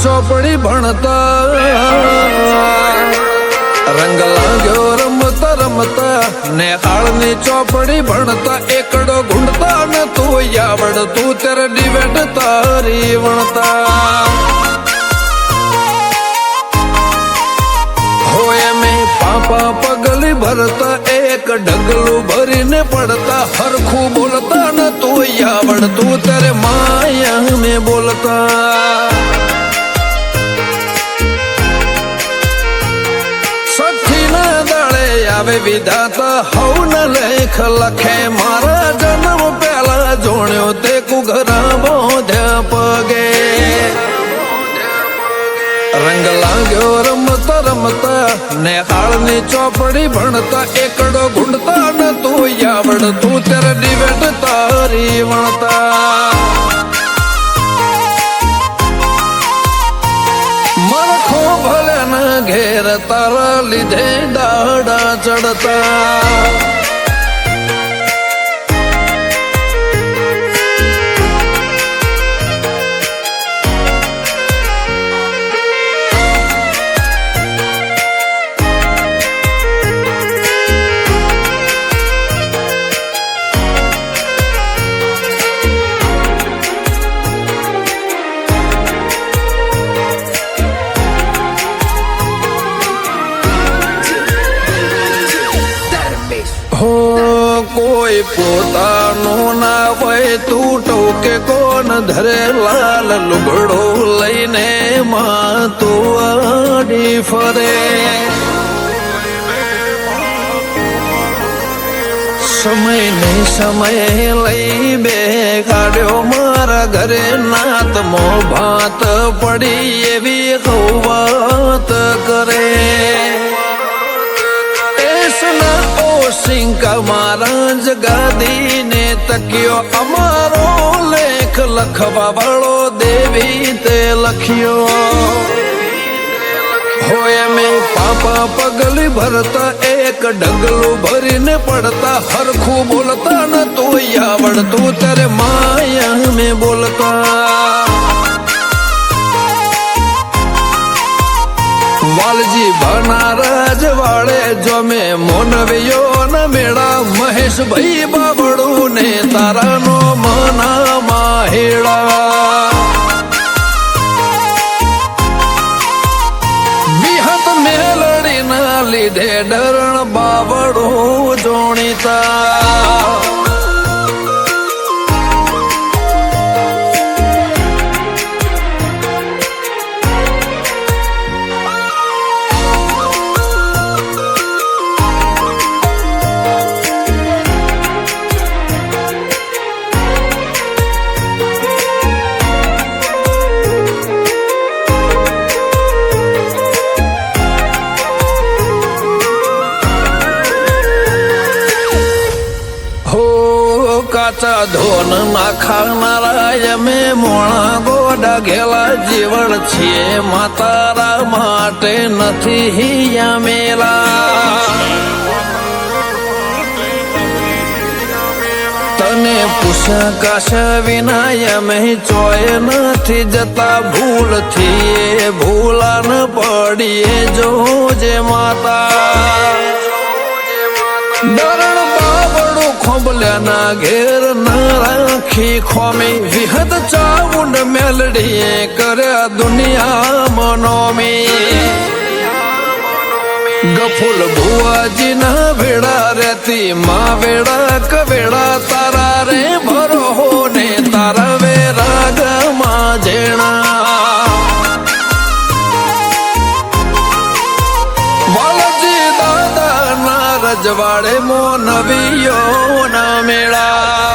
ચોપડી ભણતા રંગ લાગ્યો રમતા રમતા નેહાળની ચોપડી ભણતા એકડો ગુંડતા ને તું આવડતું ત્યારે ડિબેટ તારી વણતા હોય મેં પાપા પગલી ભરતા એક ડગલું ભરીને પડતા હરખું બોલતા ને તું આવડતું ત્યારે માયા મેં બોલતા આવે વિધાતા હવ ન લેખ લખે મારા જન્મ પહેલા જોણ્યો તે કુઘરા બોધ્યા પગે રંગ લાગ્યો રમતા રમતા નેહાળની ચોપડી ભણતા એકડો ગુંડતા ને તું આવડતું ત્યારે ડિબેટ તારી વણતા મરખો ભલે ના ઘેર તારા લીધે દાડા ચડતા કોઈ પોતાનું ના હોય તું ટોકે કોણ ધરે લાલ લુગડો લઈને માં તું આડી ફરે સમય ને સમય લઈ બે કાઢ્યો મારા ઘરે નાતમો ભાત પડી એવી વાત કરે સિંકા મારા જગાદી ને તક્યો અમારો લેખ લખવા વાળો દેવી તે લખ્યો હોય મેં પાપા પગલી ભરતા એક ડગલું ભરીને પડતા હરખું બોલતા ને તું આવડતું ત્યારે માયા મેં બોલતા વાલજી બનારજ વાળે જો મેં મોનવ્યો ન મેળા મહેશ ભાઈ બાબડું ને તારાનો મના માહેડા વિહત મેલડી ના લીધે ડરણ બાબડું જોણીતા કાચા ધોન ના ખાનારા મેં મોણા ગોડા ઘેલા જીવન છીએ માતારા માટે નથી મેલા તને પૂછ્યા કાશા વિના મેં ચોય નથી જતા ભૂલથી ભૂલા ન પડીએ જોજે માતા ડરણ બાબડું ખોબલ્યાના ઘેર ના રાખી ખોમી વિહદ ચાવુંડ મેલડીએ કર્યા દુનિયા મનોમી ગફુલ ભુવાજી ના વેડા રહેતી માં વેડા કવેડા તારા રે ભરો ને તારા વેરાગ માં જેણા રજવાડે મોનવીયો ના મેળા